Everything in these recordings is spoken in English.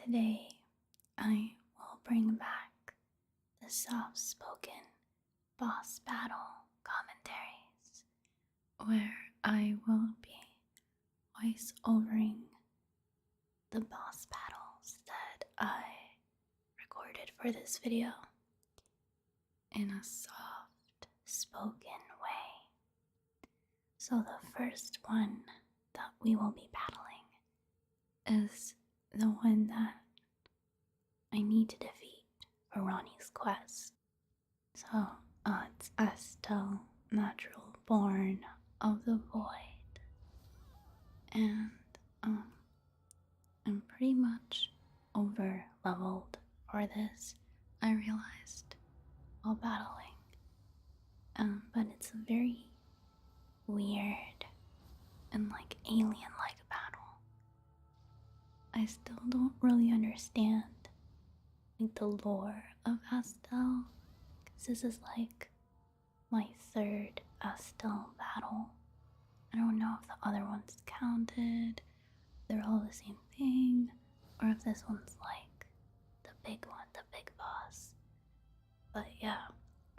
today I will bring back the soft spoken boss battle commentaries where I will be voice overing the boss battles that I recorded for this video in a soft spoken way. So, the first one that we will be battling is the one that I need to defeat for Ronnie's quest. So, it's Estelle, natural born of the void. And, I'm pretty much over leveled for this, I realized while battling. But it's a very weird and alien like battle. I still don't really understand the lore of Estelle, because this is my third Estelle battle. I don't know if the other ones counted, they're all the same thing, or if this one's the big one, the big boss. But yeah,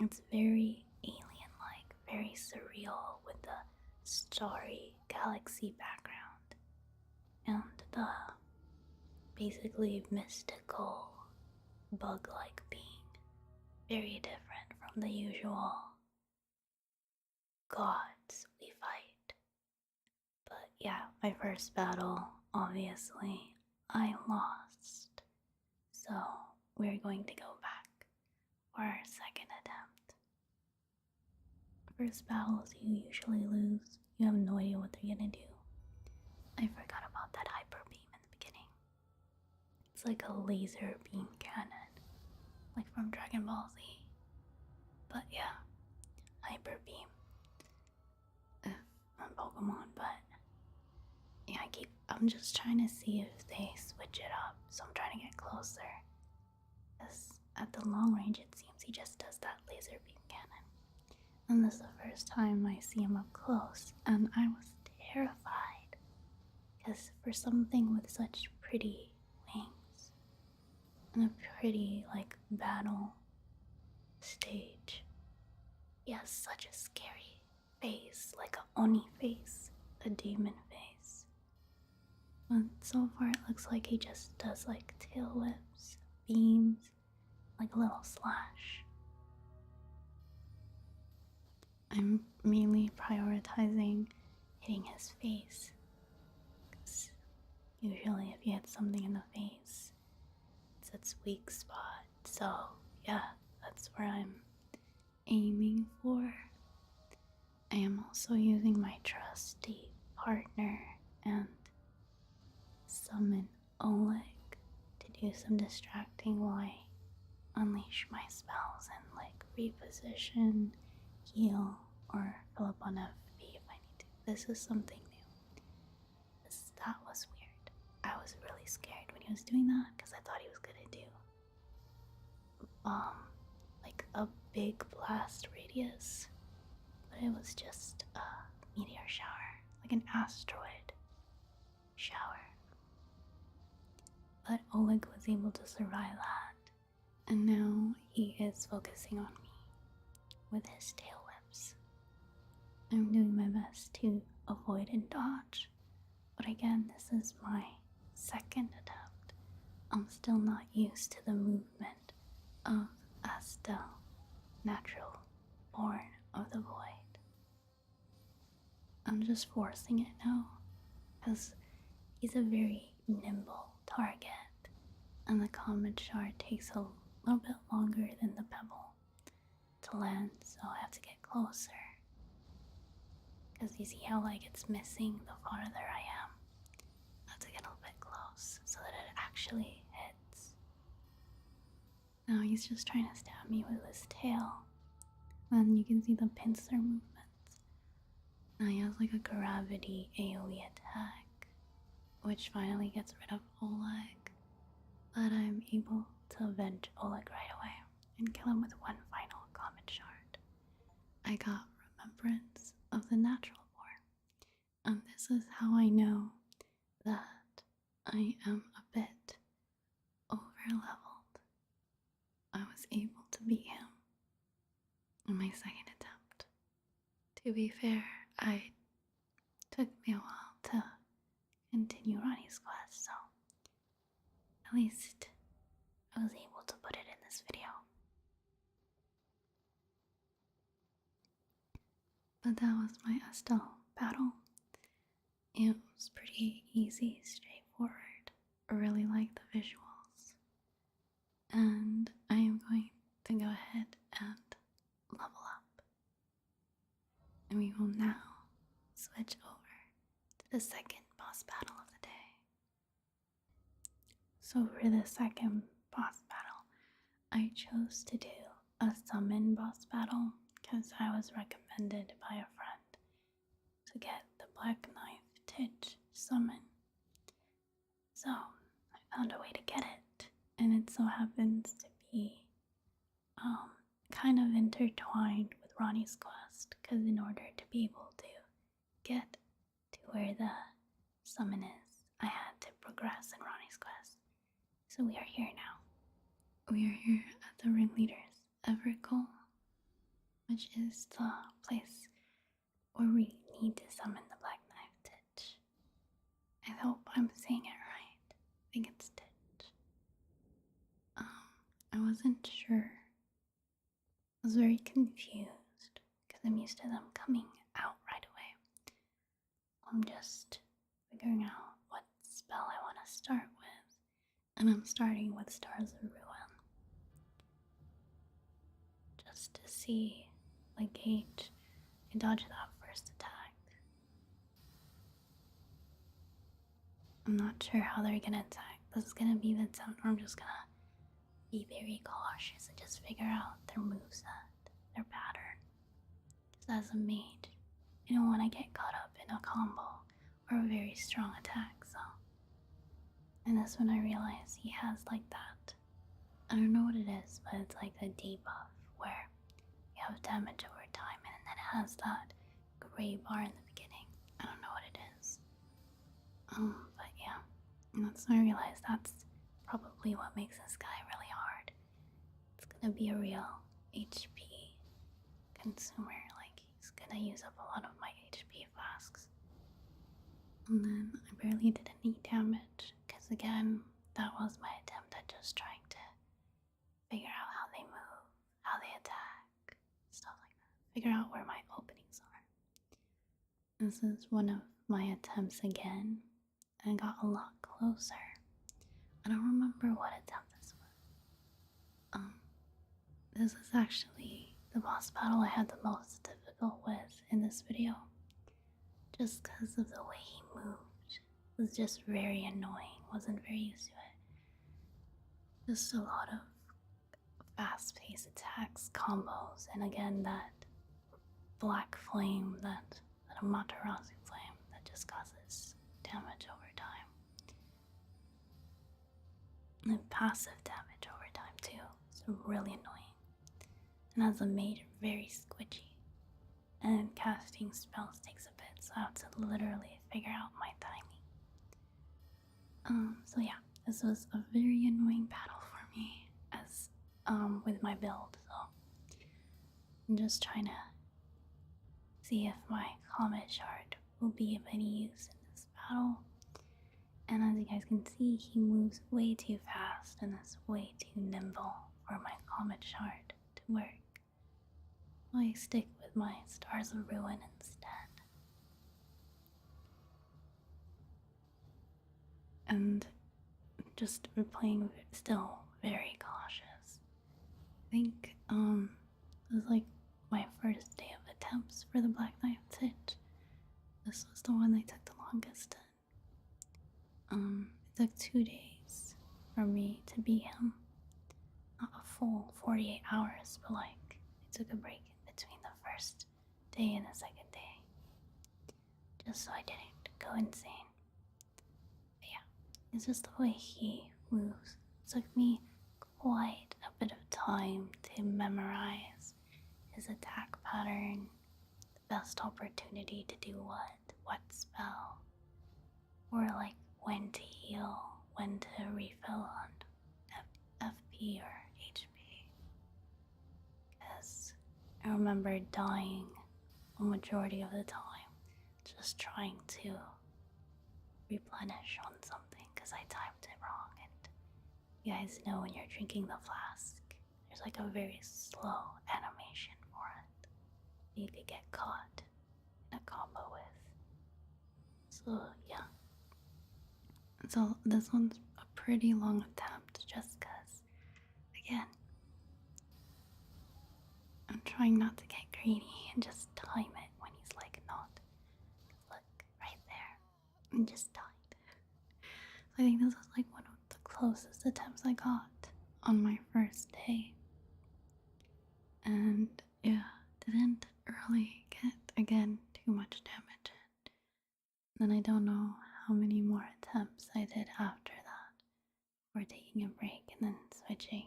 it's very alien like, very surreal with the starry galaxy background and the basically mystical bug-like being, very different from the usual gods we fight. But yeah, my first battle, obviously, I lost. So we're going to go back for our second attempt. First battles, you usually lose. You have no idea what they're gonna do. I forgot about that hyper beam in the beginning. It's like a laser beam cannon, like from Dragon Ball Z. But yeah, hyper beam. On Pokemon, but yeah, I'm just trying to see if they switch it up, so I'm trying to get closer. Because at the long range, it seems he just does that laser beam cannon. And this is the first time I see him up close, and I was terrified. Because for something with such pretty wings, and a pretty, battle stage, he has such a scary face, like a Oni face, a demon face. But so far it looks like he just does tail whips, beams, a little slash. I'm mainly prioritizing hitting his face, because usually if you hit something in the face, it's its weak spot. So yeah, that's where I'm aiming for. I am also using my trusty partner and summon Oleg to do some distracting while I unleash my spells and reposition, heal, or fill up on FP if I need to. This is something new. That was weird. I was really scared when he was doing that because I thought he was gonna do a big blast radius. But it was just a meteor shower, like an asteroid shower. But Oleg was able to survive that, and now he is focusing on me with his tail whips. I'm doing my best to avoid and dodge, but again, this is my second attempt. I'm still not used to the movement of Estelle, natural born of the void. I'm just forcing it now, because he's a very nimble target, and the comet shard takes a little bit longer than the pebble to land, so I have to get closer. Because you see how it's missing the farther I am? I have to get a little bit close so that it actually hits. Now he's just trying to stab me with his tail. And you can see the pincer movements. Now he has a gravity AoE attack, which finally gets rid of Oleg. But I'm able to avenge Oleg right away and kill him with one final comet shard. I got Remembrance of the Natural Born. And this is how I know that I am a bit leveled. I was able to beat him in my second attempt. To be fair, it took me a while to continue Ronnie's quest, so at least I was able to put it in this video. But that was my Estelle battle. It was pretty easy, straightforward. I really like the visuals. And I am going to go ahead and level up. And we will now switch over to the second boss battle of the day. So for the second boss battle, I chose to do a summon boss battle because I was recommended by a friend to get the Black Knife Titch summon. So I found a way to get it, and it so happens to be kind of intertwined with Ronnie's quest, because in order to be able to get to where the summon is, I had to progress in Ronnie's quest. So we are here now. We are here at the Ringleader's Everett Goal, which is the place where we need to summon the Black Knife Titch. I hope I'm saying it right. I think it's Titch. I wasn't sure. I was very confused because I'm used to them coming out right away. I'm just figuring out what spell I want to start with, and I'm starting with Stars of Ruin. Just to see, like, gauge and dodge that first attack. I'm not sure how they're gonna attack. This is gonna be the time where I'm just gonna be very cautious and just figure out their moveset, their pattern. Because as a mage, you don't want to get caught up in a combo or a very strong attack, so. And that's when I realized he has like that. I don't know what it is, but it's like a debuff where you have damage over time and then it has that gray bar in the beginning. I don't know what it is. But yeah, and that's when I realized that's probably what makes this guy really hard. It's gonna be a real HP consumer, like he's gonna use up a lot of my HP flasks. And then I barely did any damage, because again, that was my attempt at just trying to figure out how they move, how they attack, stuff like that. Figure out where my openings are. This is one of my attempts again, and I got a lot closer. I don't remember what attempt this was. This is actually the boss battle I had the most difficult with in this video. Just because of the way he moved. It was just very annoying. Wasn't very used to it. Just a lot of fast-paced attacks, combos, and again that black flame, that Amaterasu flame that just causes damage over time. And passive damage over time too. It's really annoying. And as a mage, very squidgy. And casting spells takes a bit, so I have to literally figure out my timing. So yeah, this was a very annoying battle for me as with my build, so I'm just trying to see if my Comet Shard will be of any use in this battle. And as you guys can see, he moves way too fast and is way too nimble for my Comet Shard to work. I stick with my Stars of Ruin instead. And just playing still very cautious. I think it was like my first day of attempts for the Black Knife Titch. This was the one I took the longest in. It took 2 days for me to beat him. Not a full 48 hours, but like I took a break in between the first day and the second day. Just so I didn't go insane. But yeah, it's just the way he moves. It took me quite a bit of time to memorize his attack pattern, the best opportunity to do what spell, or like when to heal, when to refill on XP or HP. Because I remember dying a majority of the time just trying to replenish on something because I timed it wrong. And you guys know when you're drinking the flask, there's like a very slow animation for it. You could get caught in a combo with. So, yeah. So, this one's a pretty long attempt just because, again, I'm trying not to get greedy and just time it when he's like not. Look, right there. And just died. So I think this was like one of the closest attempts I got on my first day. And yeah, didn't really get, again, too much damage. Then I don't know how many more attempts I did after that. Or taking a break and then switching.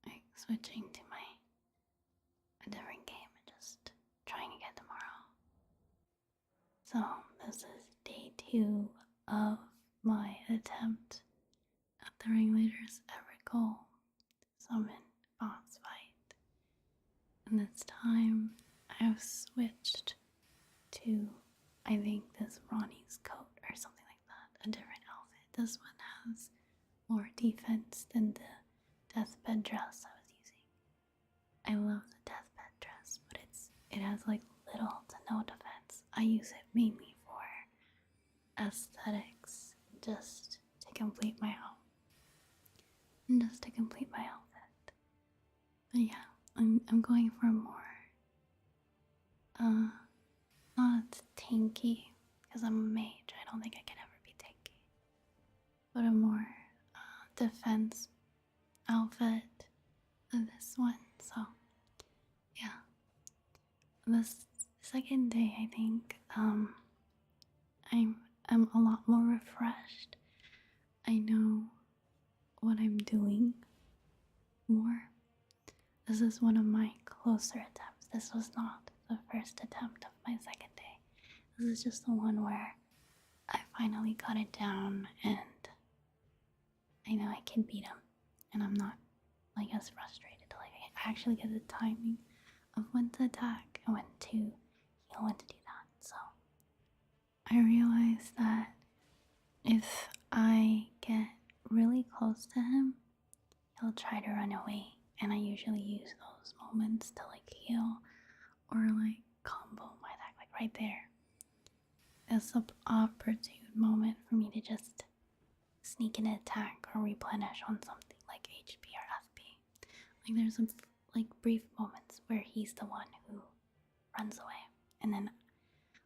Like switching to a different game and just trying again tomorrow. So this is day 2 of my attempt at the Ringleader's ever goal summon boss fight. And this time I have switched to, I think, this Ronnie's coat or something like that, a different outfit. This one has more defense than the deathbed dress I was using. I love the deathbed dress, but it has like little to no defense. I use it mainly for aesthetics, just to complete my outfit. But yeah, I'm going for more not tanky, because I'm a mage. I don't think I can ever be tanky. But a more defense outfit than this one. So yeah. This second day, I think I'm a lot more refreshed. I know what I'm doing more. This is one of my closer attempts. This was not the first attempt of my second day. This is just the one where I finally got it down and I know I can beat him. And I'm not like as frustrated. Like I actually get the timing of when to attack and when to heal, when to do that. So I realized that if I get really close to him, he'll try to run away, and I usually use those moments to like heal or like combo my attack, like right there. It's an opportune moment for me to just sneak an attack or replenish on something like HP or FP. Like there's some like brief moments where he's the one who runs away, and then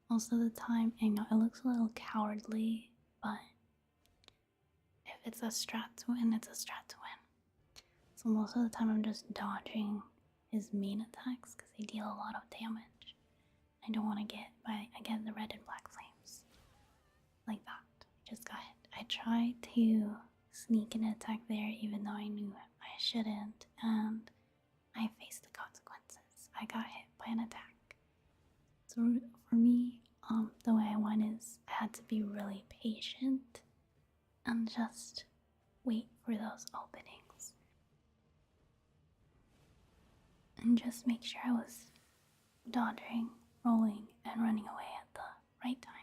most of the time, I know it looks a little cowardly, but if it's a strat to win, it's a strat to win. So most of the time I'm just dodging his main attacks because they deal a lot of damage. I don't want to get by again the red and black flames like that. I just got hit. I tried to sneak an attack there even though I knew I shouldn't, and I faced the consequences. I got hit by an attack. So for me, the way I went is I had to be really patient and just wait for those openings. And just make sure I was dodging, rolling, and running away at the right times.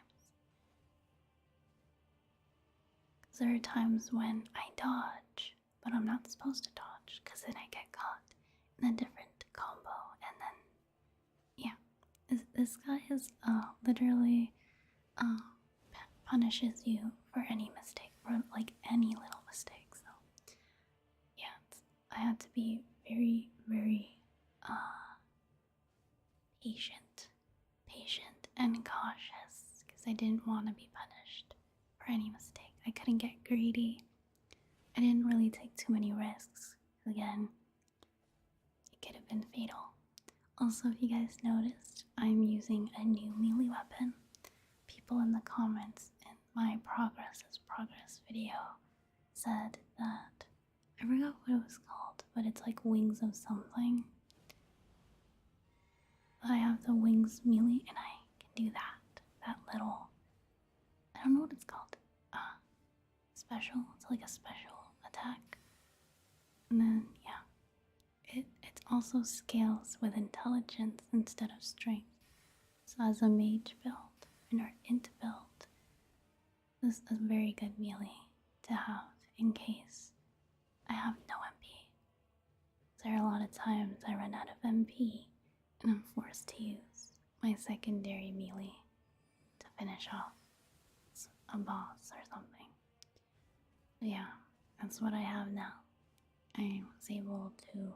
Because there are times when I dodge, but I'm not supposed to dodge because then I get caught in a different combo, and then, yeah. This guy is literally punishes you for any mistake, or like any little mistake. So yeah, I had to be very, very patient and cautious because I didn't want to be punished for any mistake. I couldn't get greedy. I didn't really take too many risks. Again, it could have been fatal. Also, if you guys noticed, I'm using a new melee weapon. People in the comments in my progress video said that, I forgot what it was called, but it's like wings of something. But I have the wings melee and I can do that little, I don't know what it's called, special. It's like a special attack. And then, yeah, it also scales with intelligence instead of strength. So as a mage build, or int build, this is a very good melee to have in case I have no MP. There are a lot of times I run out of MP and I'm forced to use my secondary melee to finish off a boss or something. But yeah, that's what I have now. I was able to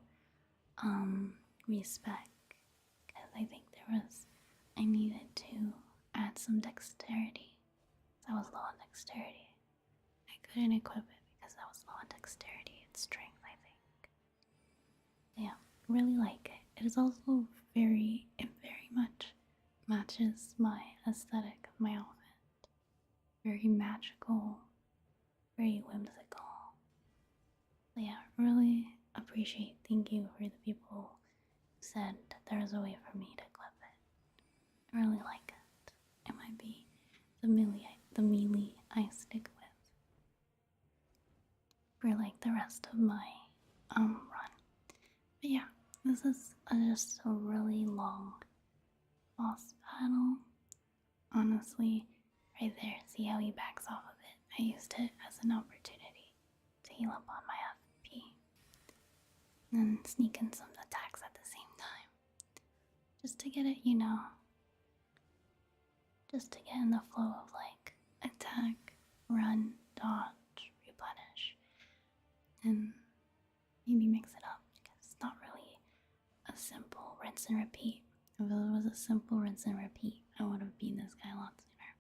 respec because I think I needed to add some dexterity. I was low on dexterity. I couldn't equip it because I was low on dexterity and strength, I think. Yeah, really like it. It is also it very much matches my aesthetic of my outfit. Very magical, very whimsical. So yeah, really appreciate, thank you for the people who said that there was a way for me to clip it. I really like it. It might be the melee I stick with for like the rest of my run. But yeah, this is just a really long boss battle. Honestly, right there, see how he backs off of it? I used it as an opportunity to heal up on my FP and then sneak in some attacks at the same time. Just to get it, just to get in the flow of like attack, run, dodge, replenish, and maybe mix it up because it's not really a simple rinse and repeat. If it was a simple rinse and repeat, I would have beaten this guy a lot sooner.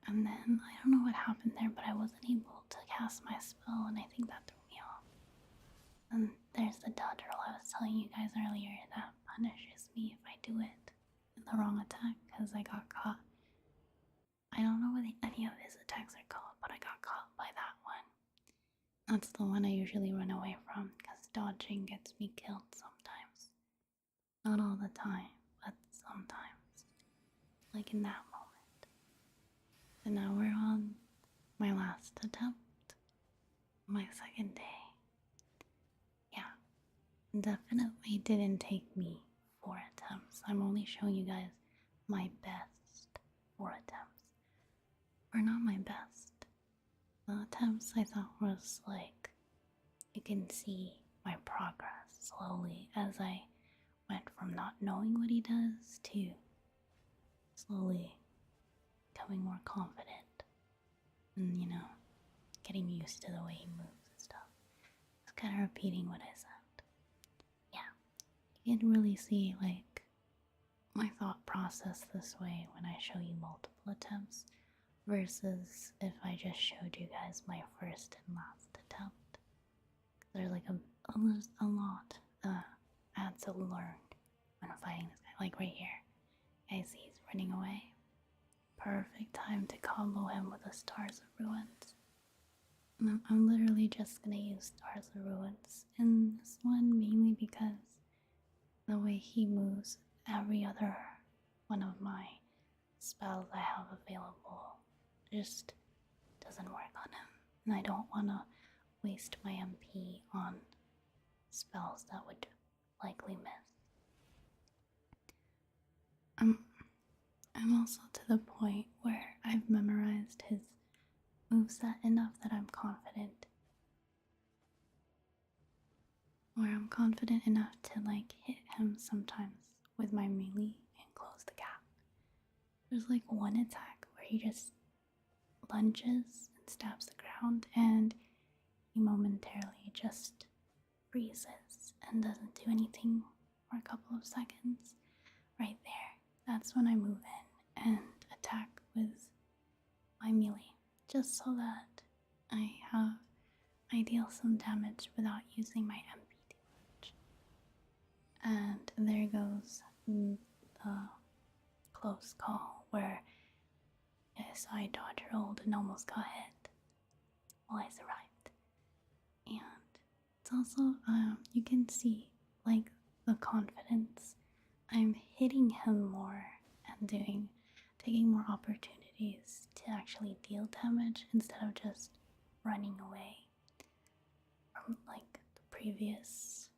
And then, I don't know what happened there, but I wasn't able to cast my spell, and I think that threw me off. And there's the dodge roll I was telling you guys earlier that punishes me if I do it in the wrong attack, because I got caught. I don't know what any of his attacks are called, but I got caught by that one. That's the one I usually run away from, because dodging gets me killed sometimes. Not all the time, but sometimes. Like in that moment. And now we're on my last attempt. My second day. Yeah. Definitely didn't take me 4 attempts. I'm only showing you guys my best 4 attempts. Or not my best. The attempts I thought was like, you can see my progress slowly as I went from not knowing what he does to slowly becoming more confident and, getting used to the way he moves and stuff. Just kind of repeating what I said. Yeah, you can really see like my thought process this way when I show you multiple attempts versus if I just showed you guys my first and last attempt. There's like a lot I had to learn when fighting this guy. Like right here, guys, he's running away. Perfect time to combo him with the Stars of Ruins. And I'm literally just gonna use Stars of Ruins in this one mainly because the way he moves every other one of my spells I have available just doesn't work on him. And I don't want to waste my MP on spells that would likely miss. I'm also to the point where I've memorized his moveset enough that I'm confident. Where I'm confident enough to like hit him sometimes with my melee and close the gap. There's like one attack where he just lunges and stabs the ground and he momentarily just freezes and doesn't do anything for a couple of seconds. Right there, that's when I move in and attack with my melee, just so that I deal some damage without using my MP too much. And there goes the close call where yes, I dodge rolled and almost got hit while I survived. And it's also you can see like the confidence. I'm hitting him more and taking more opportunities opportunities to actually deal damage instead of just running away from like the previous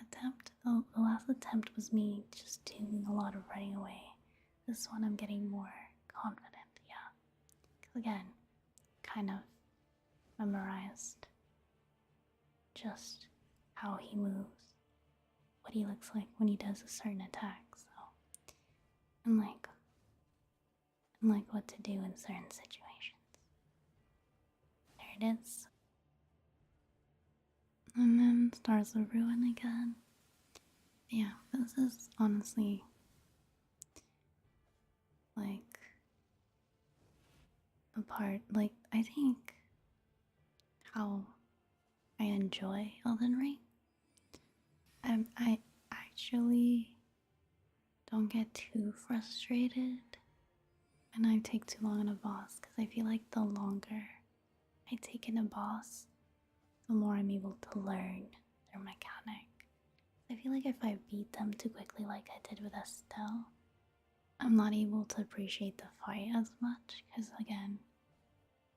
attempt. The last attempt was me just doing a lot of running away. This one I'm getting more confident, yeah. 'Cause again, kind of memorized just how he moves, what he looks like when he does a certain attack, so and like what to do in certain situations. There it is. And then Stars of Ruin again. Yeah, this is honestly like the part, like, I think how I enjoy Elden Ring. I actually don't get too frustrated when I take too long on a boss because I feel like the longer I take in a boss, the more I'm able to learn their mechanic. I feel like if I beat them too quickly, like I did with Estelle, I'm not able to appreciate the fight as much because, again,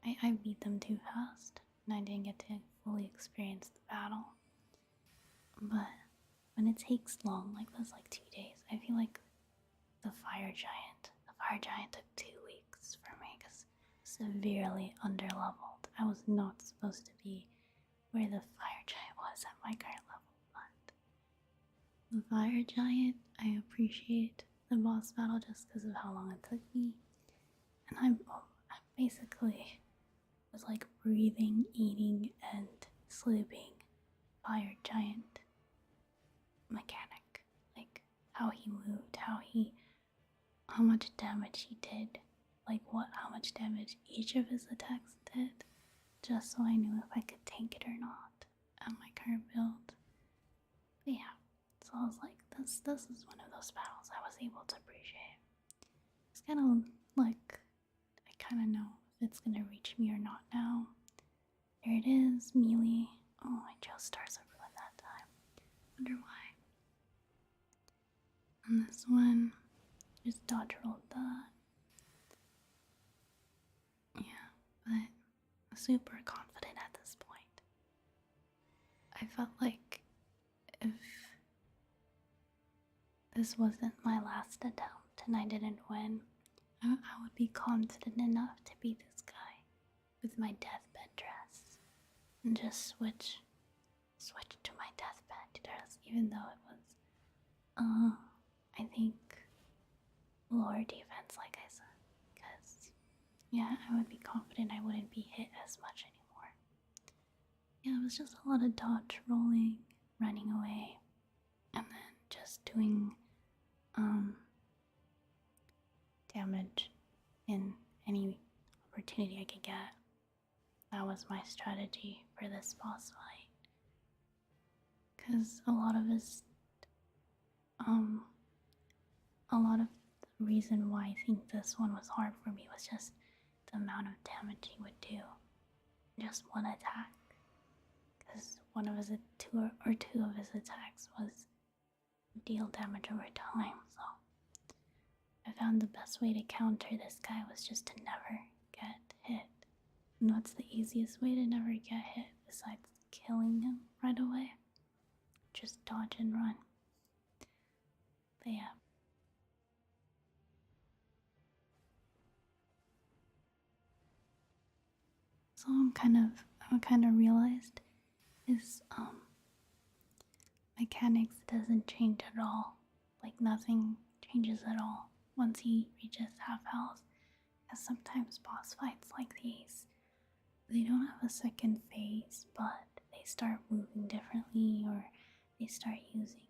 I beat them too fast and I didn't get to fully experience the battle. But when it takes long, like this, like 2 days, I feel like the Fire Giant took 2 weeks for me because severely underleveled. I was not supposed to be where the Fire Giant was at my current level, but the Fire Giant, I appreciate the boss battle just because of how long it took me. And I basically was like breathing, eating, and sleeping Fire Giant mechanic. Like how he moved, how much damage he did, like how much damage each of his attacks did, just so I knew if I could tank it or not at my current build. But yeah, so I was like, this is one of those battles I was able to appreciate. It's kind of like, I kind of know if it's gonna reach me or not now. There it is, melee. Oh, I chose Stars of Ruin that time. Wonder why. And this one, just dodge rolled that. Yeah, but I'm super confident at this point. I felt like if this wasn't my last attempt and I didn't win, I would be confident enough to beat this guy with my deathbed dress and just switch to my deathbed dress, even though it was, I think, lower defense, like I said, because, yeah, I would be confident I wouldn't be hit as much anymore. Yeah, it was just a lot of dodge rolling, running away, and then just doing, damage in any opportunity I could get. That was my strategy for this boss fight. Because a lot of the reason why I think this one was hard for me was just the amount of damage he would do in just one attack. Because two of his attacks was deal damage over time, so I found the best way to counter this guy was just to never get hit. And what's the easiest way to never get hit besides killing him right away? Just dodge and run. But yeah. So I'm kind of realized his mechanics doesn't change at all. Like nothing changes at all once he reaches half health. Because sometimes boss fights like these, they don't have a second phase, but they start moving differently or they start using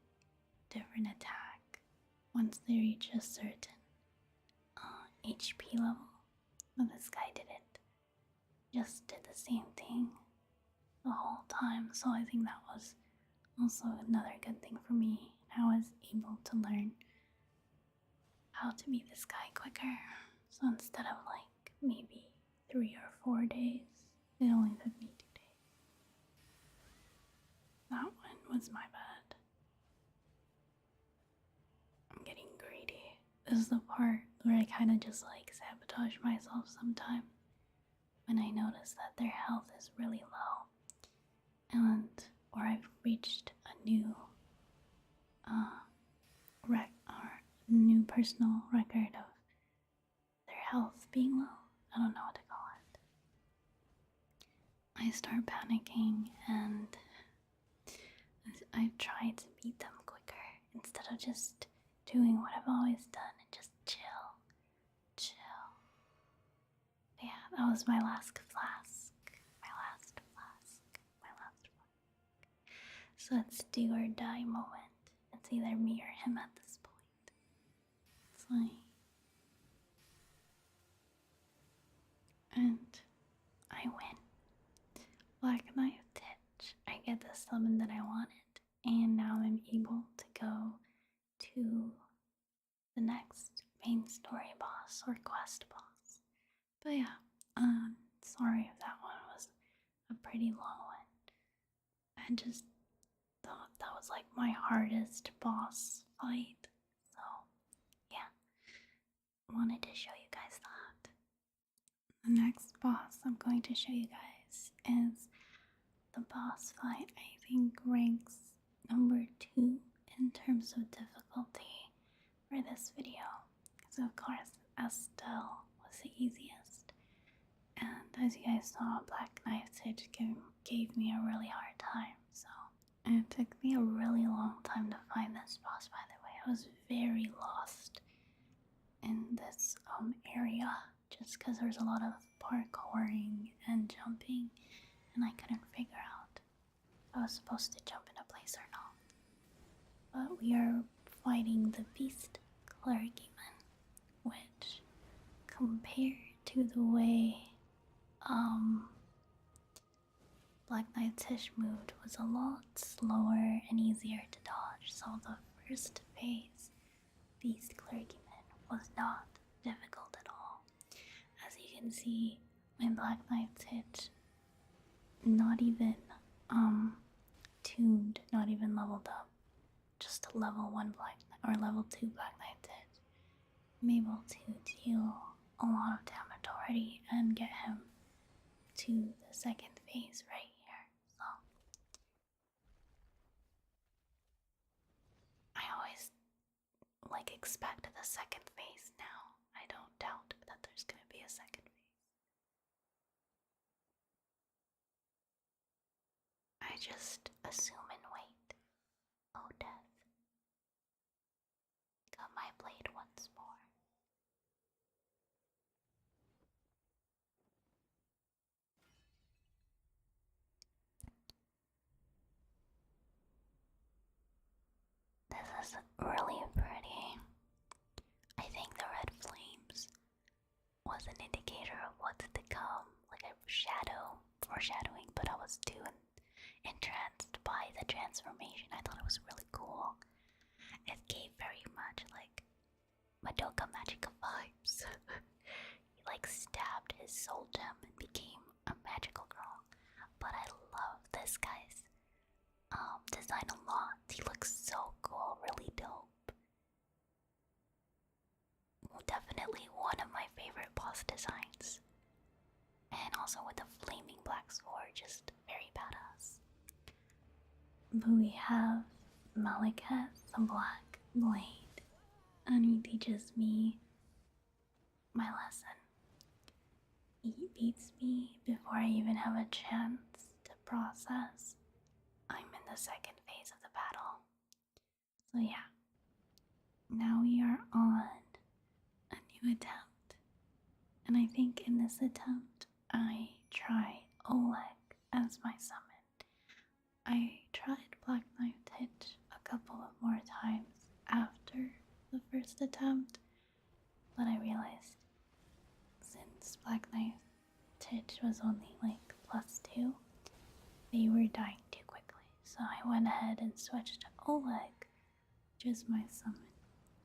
different attack once they reach a certain HP level. But this guy didn't. Just did the same thing the whole time, so I think that was also another good thing for me. I was able to learn how to beat this guy quicker. So instead of like maybe 3 or 4 days, it only took me 2 days. That one was my bad. I'm getting greedy. is the part where I kind of just like sabotage myself sometimes when I notice that their health is really low and or I've reached a new new personal record of their health being low. I don't know what to call it. I start panicking and I've tried to beat them quicker instead of just doing what I've always done and just chill. But yeah, that was my last flask. So it's do or die moment. It's either me or him at this point. It's like, and I win. Black Knife Titch. I get the summon that I wanted, and now I'm able to go to the next main story boss or quest boss. But yeah, sorry if that one was a pretty long one. I just thought that was like my hardest boss fight. So yeah, wanted to show you guys that. The next boss I'm going to show you guys is the boss fight I think ranks number 2 in terms of difficulty for this video. So of course Estelle was the easiest. And as you guys saw, Black Knife Titch gave me a really hard time. So it took me a really long time to find this boss, by the way. I was very lost in this area just because there was a lot of parkouring and jumping, and I couldn't figure out if I was supposed to jump in a place or not. But we are fighting the Beast Clergyman, which compared to the way Black Knight Tish moved was a lot slower and easier to dodge, so the first phase, Beast Clergyman, was not difficult at all. As you can see, my Black Knight Tish not even tuned, not even leveled up, just a level 1 Black or level 2 Black Knight Tish. I'm able to deal a lot of damage already and get him to the second phase right here. So I always like expect the second phase now. I don't doubt that there's gonna be a second phase. I just assume and wait. Oh, death. Got my blade once more. This is really pretty. I think the red flames was an indicator of what's to come, like a foreshadowing, but I was too entranced by the transformation. I thought it was really cool. It gave very much like Madoka Magica vibes. He like stabbed his soul gem and became a magical girl. But I love this guy's design a lot. He looks so cool, really dope. Definitely one of my favorite boss designs. And also with the flaming black sword, just very badass. But we have Malekith, the Black Blade, and he teaches me my lesson. He beats me before I even have a chance to process. I'm in the second phase of the battle. So yeah, now we are on a new attempt. And I think in this attempt, I try Oleg as my summon. I tried Black Knife Titch a couple of more times after the first attempt, but I realized since Black Knife Titch was only like +2, they were dying too quickly. So I went ahead and switched to Oleg, which is my summon.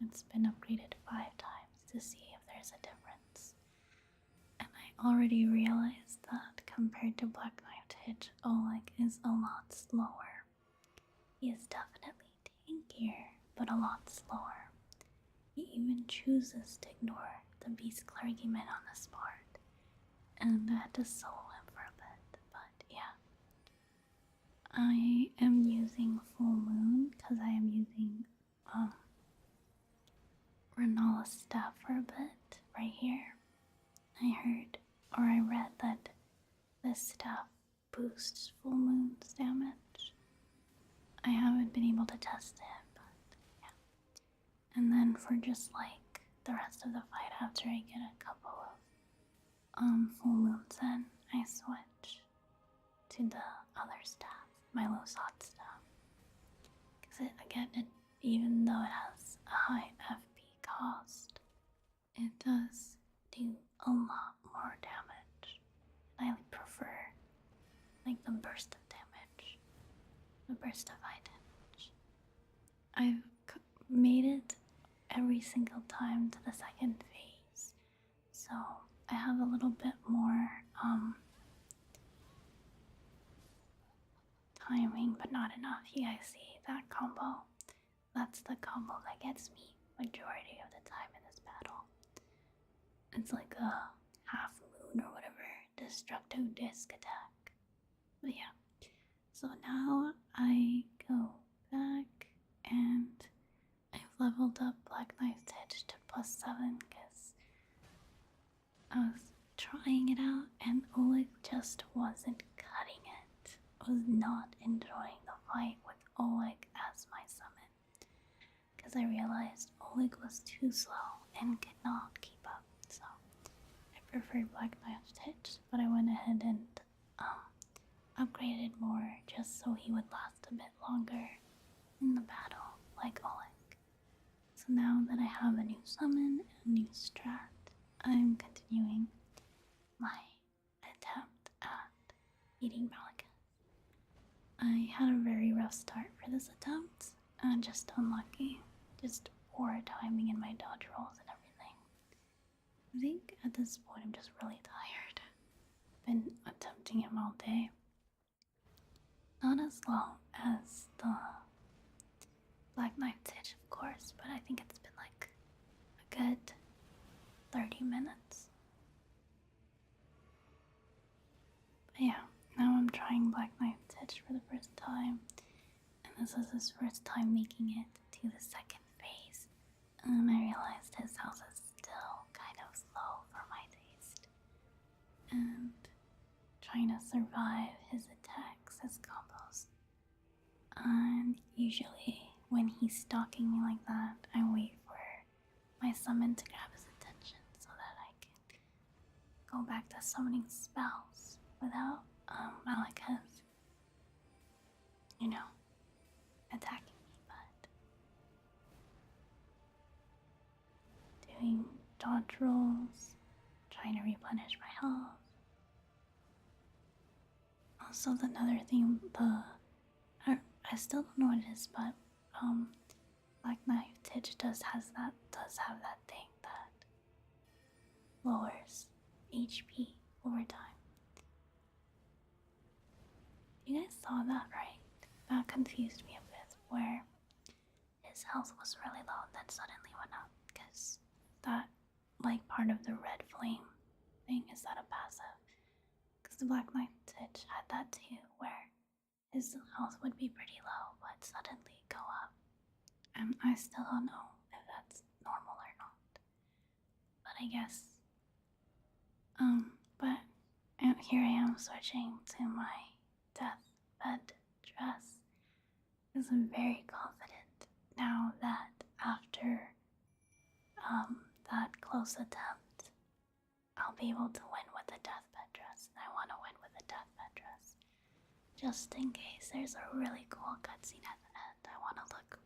It's been upgraded 5 times to see if there's a difference. And I already realized that compared to Black Knife Titch, Oleg is a lot slower. He is definitely tankier, but a lot slower. He even chooses to ignore the beast clergyman on this part, and I had to solo him for a bit. But yeah, I am using Full Moon because I am using Renala's staff for a bit right here. I heard or I read that this staff boosts Full Moon's damage. I haven't been able to test it, but yeah. And then for just like the rest of the fight, after I get a couple of full moons in, I switch to the other staff, my low sod staff. Because even though it has a high FP cost, it does do a lot more damage. I prefer like the burst of damage, the burst of high damage. I've made it every single time to the second phase, so I have a little bit more timing, but not enough. You guys see that combo? That's the combo that gets me majority of the time in this battle. It's like a half moon or whatever destructo disc attack. But yeah, so now I go back and I've leveled up Black Knight's Edge to +7 because I was trying it out and Oleg just wasn't cutting it. I was not enjoying the fight with Oleg as my summon because I realized Oleg was too slow and could not keep up. So I preferred Black Knight's Edge, but I went ahead and upgraded more just so he would last a bit longer in the battle, like Oleg. So now that I have a new summon and a new strat, I'm continuing my attempt at beating Malekith. I had a very rough start for this attempt, just unlucky, just poor timing in my dodge rolls and everything. I think at this point I'm just really tired. Been attempting him all day. Not as long as the Black Knight's Edge, of course, but I think it's been like a good 30 minutes. But yeah, now I'm trying Black Knight's Edge for the first time, and this is his first time making it to the second phase, and I realized his health is still kind of low for my taste, and trying to survive his attacks, his combos. And usually when he's stalking me like that, I wait for my summon to grab his attention so that I can go back to summoning spells without Malekith, attacking me, but doing dodge rolls, trying to replenish my health. Also, another thing, I still don't know what it is, but Black Knight's Edge does have that thing that lowers HP over time. You guys saw that, right? That confused me a bit, where his health was really low and then suddenly went up, because that, like, part of the red flame thing, is that a passive? Because the Black Knight's Edge had that too, where his health would be pretty low, but suddenly go up. And I still don't know if that's normal or not. But I guess. But here I am switching to my deathbed dress. Because I'm very confident now that after that close attempt, I'll be able to win with the deathbed dress. And I want to win with the deathbed dress. Just in case there's a really cool cutscene at the end, I want to look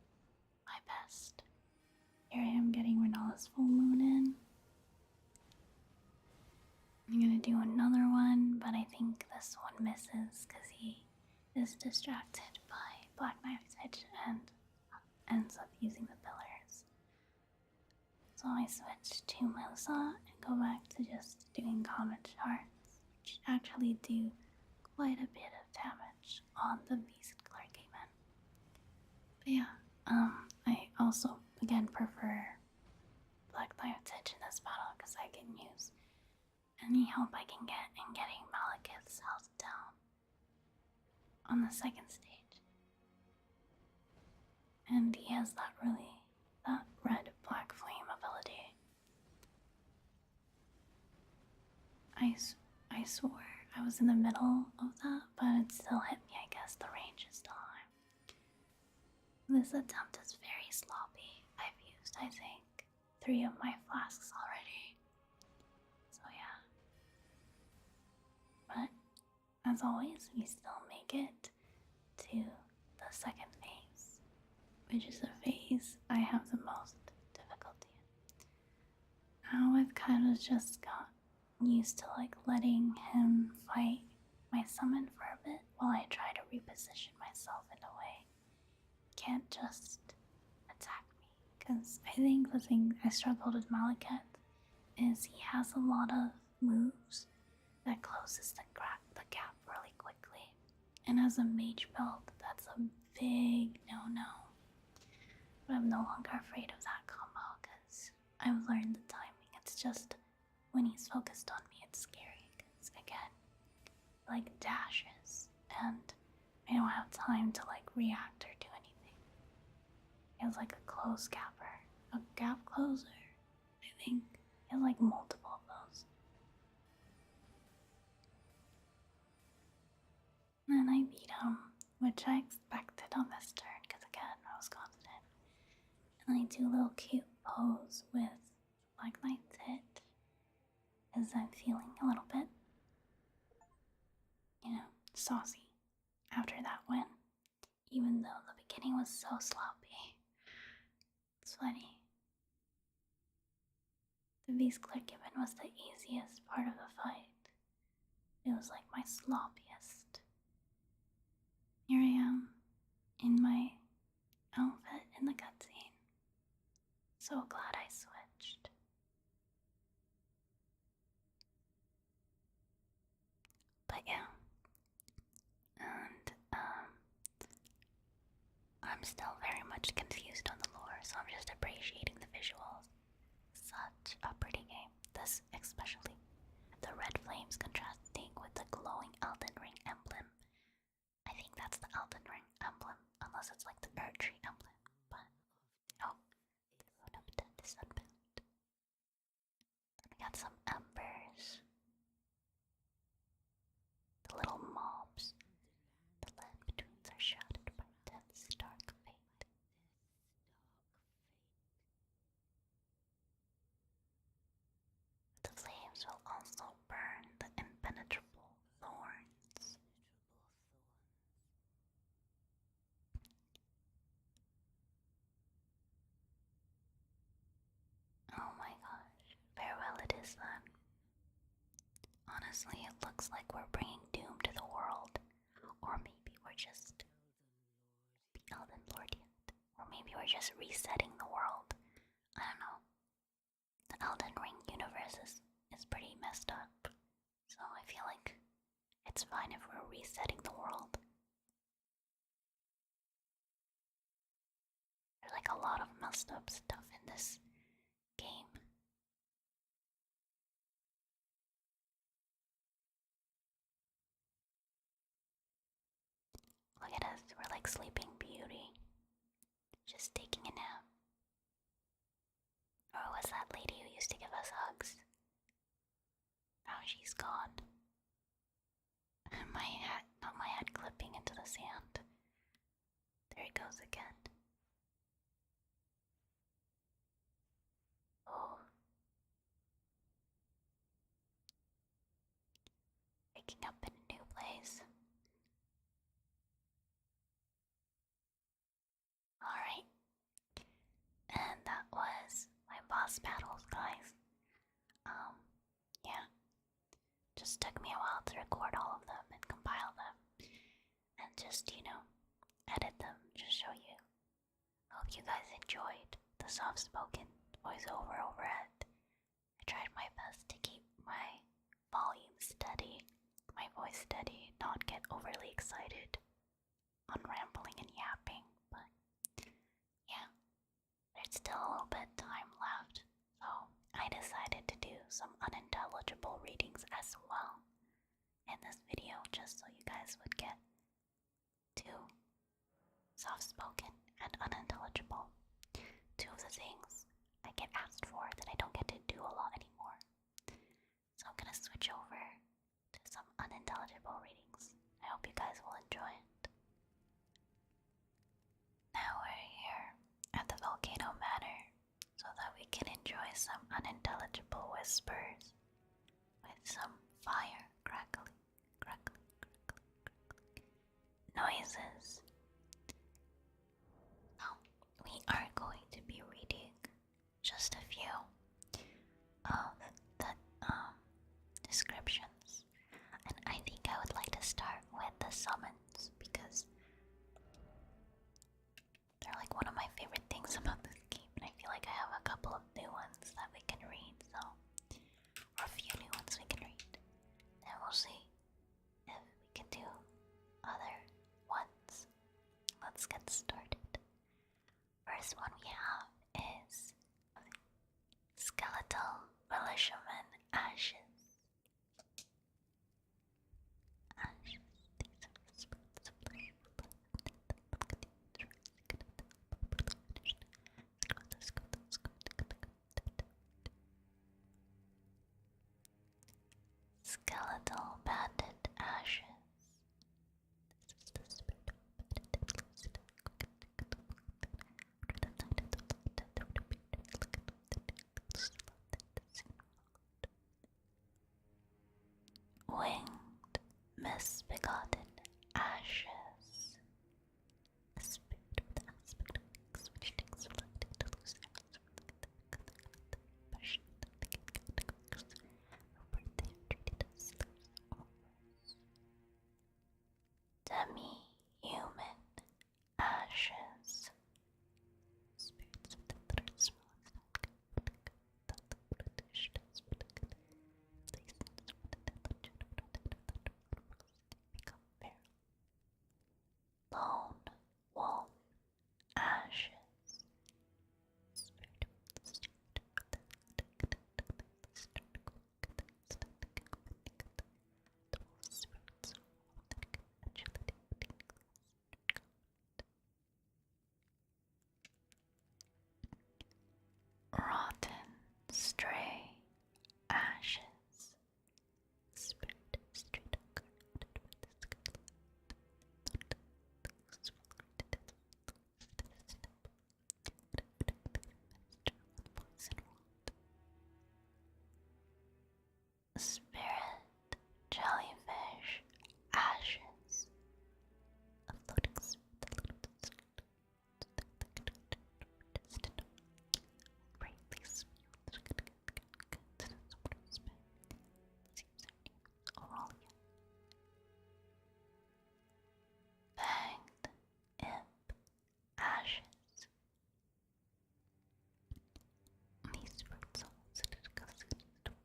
my best. Here I am getting Renala's full moon in. I'm gonna do another one, but I think this one misses because he is distracted by Black Knight's Edge and ends up using the pillars. So I switch to Musa and go back to just doing comet shards, which actually do quite a bit of damage on the beast clergyman. But yeah, I also again prefer Black Knight's Edge in this battle because I can use any help I can get in getting Malekith's health down on the second stage. And he has that red black flame ability. I swore I was in the middle of that, but it still hit me. I guess the range is still high. This attempt is very sloppy. I've used, I think, 3 of my flasks already. So yeah. But as always, we still make it to the second phase, which is a phase I have the most difficulty in. Now I've kind of just got used to like letting him fight my summon for a bit while I try to reposition myself in a way he can't just attack me. Because I think the thing I struggled with Malekith is he has a lot of moves that closes the gap really quickly. And as a mage build, that's a big no-no. But I'm no longer afraid of that combo because I've learned the timing. It's just when he's focused on me, it's scary because, again, like dashes and I don't have time to like react or do anything. He has like a close gapper, a gap closer. I think he has like multiple of those. And then I beat him, which I expected on this turn because, again, I was confident. And I do a little cute pose with Black Knight's hit because I'm feeling a little bit, saucy after that win, even though the beginning was so sloppy. It's funny. The Beast Clerk given was the easiest part of the fight. It was like my sloppiest. Here I am in my outfit in the cutscene. So glad I switched. But yeah. And I'm still very much confused on the lore, so I'm just appreciating the visuals. Such a pretty game. This especially. The red flames contrasting with the glowing Elden Ring emblem. I think that's the Elden Ring emblem, unless it's like the Erdtree emblem. But oh, they wrote up this unbound. We got some embers. The little mobs. The land between are shrouded by death's dark fate. The flames will also burn the impenetrable thorns. Oh my gosh, farewell it is then. Honestly, it looks like we're bringing doom to the world. Or maybe we're just the Elden Lord yet. Or maybe we're just resetting the world. I don't know. The Elden Ring universe is pretty messed up. So I feel like it's fine if we're resetting the world. There's like a lot of messed up stuff in this game. Look at us, we're like Sleeping Beauty. Just taking a nap. Or was that lady who used to give us hugs? Now she's gone. My hat, not my head clipping into the sand. There it goes again. Oh. Waking up in a new place. Alright. And that was my boss battles, guys. Yeah. Just took me a while to record all of them and compile them. And just, edit them, just show you. Hope you guys enjoyed the soft-spoken voiceover overhead. I tried my best to keep my volume steady, my voice steady, not get overly excited on rambling and yapping, but yeah, there's still a little bit of time left, so some unintelligible readings as well in this video, just so you guys would get two soft spoken and unintelligible. Two of the things I get asked for that I don't get to do a lot anymore. So I'm gonna switch over to some unintelligible readings. I hope you guys will enjoy it. Now we're here at the Volcano Manor so that we can enjoy some unintelligible whispers with some fire crackling, crackling, crackling, noises. Now, we are going to be reading just a few of the descriptions, and I think I would like to start with the summons because they're like one of my favorite things about this game, and I feel like I have a couple of new ones that we can read, or a few new ones we can read. Then we'll see if we can do other ones. Let's get started. First one we have is Skeletal Militiaman Ashes. Skeletal Bandit Ashes. This is the spirit of Winged Misbegotten Ashes. A spirit with the aspect of wings which takes flight to loose arrows from the passion of the categories of birth they are treated as slaves or worse. Demi-human ashes. Spirits of the thirst Lone wolf ashes. Spirit of the start the wolf spirits agility. Rotten stray ashes. Spirit of street incarnated with the skeleton. Spirit jellyfish ashes. A floating spirit brightly smeared Aurelia. Fanged imp ashes. These bird souls are discussing like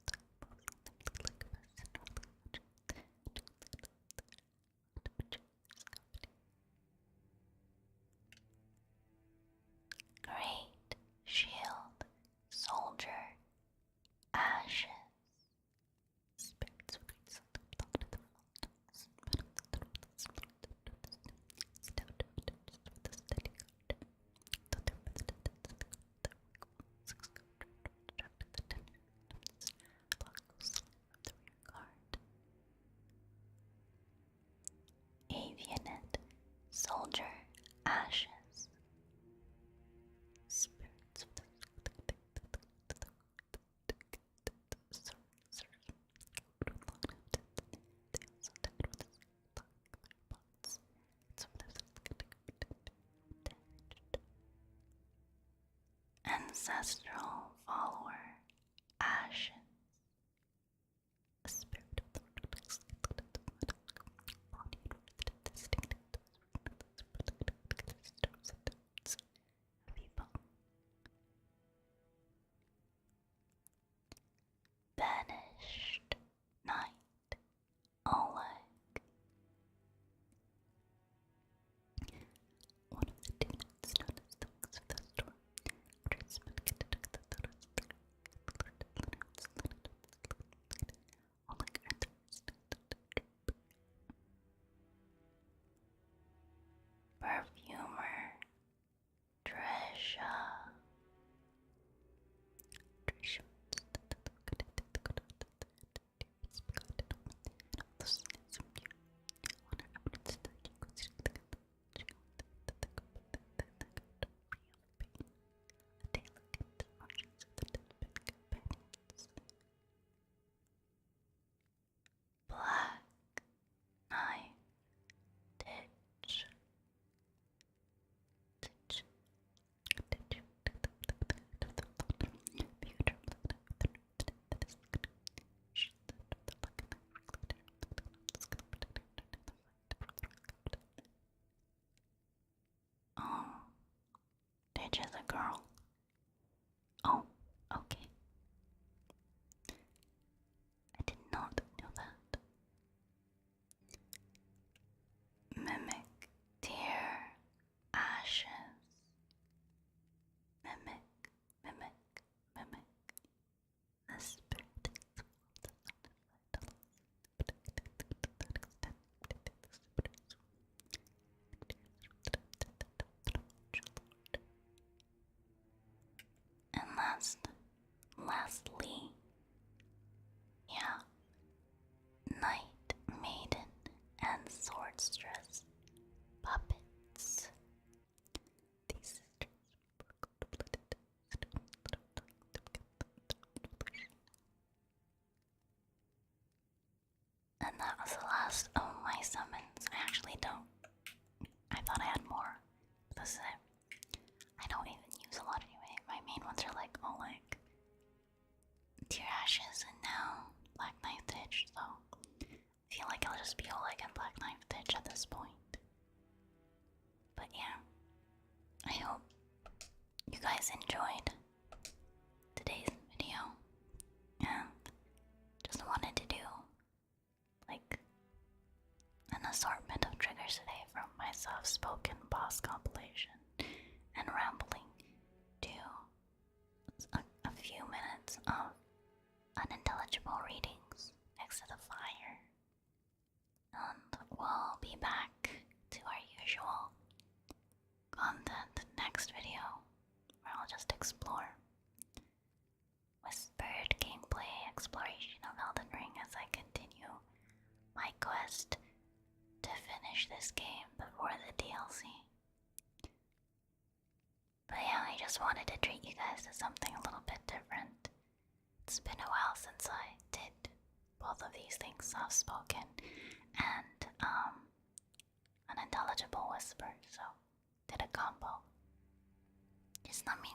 Great shield soldier ashes. Spirits of great something belong to the mountains, but of the throne stout with a steady guard. Though their residence in the cold, their wigwams attracted the attention of this block ghostly from the rear guard. Avianet soldier ashes. Spirits of the ancestral follower ashes. A spirit of the body people. Banished Knight Oleg. One of the demons known as the Wings of the Storm. Tradesmen get to the thoughts of the girl. Oh, okay. I did not know that. Mimic, dear ashes. Mimic, mimic, mimic. The spirit and lastly, yeah, Knight, Maiden, and Swordstress puppets. These sisters were cold-blooded. And that was the last of my summons. I actually don't. I thought I had more. This is it. I don't even use a lot anyway. My main ones are like all like Tear Ashes and now Black Knife Ditch, so I feel like I'll just be all like a Black Knife Ditch at this point. But yeah, I hope you guys enjoyed today's video and just wanted to do like an assortment of triggers today from my soft-spoken boss compilation and rambling to a few minutes of unintelligible readings next to the fire. And we'll be back to our usual content next video where I'll just explore whispered gameplay exploration of Elden Ring as I continue my quest to finish this game before the DLC. But yeah, I just wanted to treat you guys to something a little bit different. It's been a while since I did both of these things, soft-spoken and unintelligible whisper, so did a combo. Just let me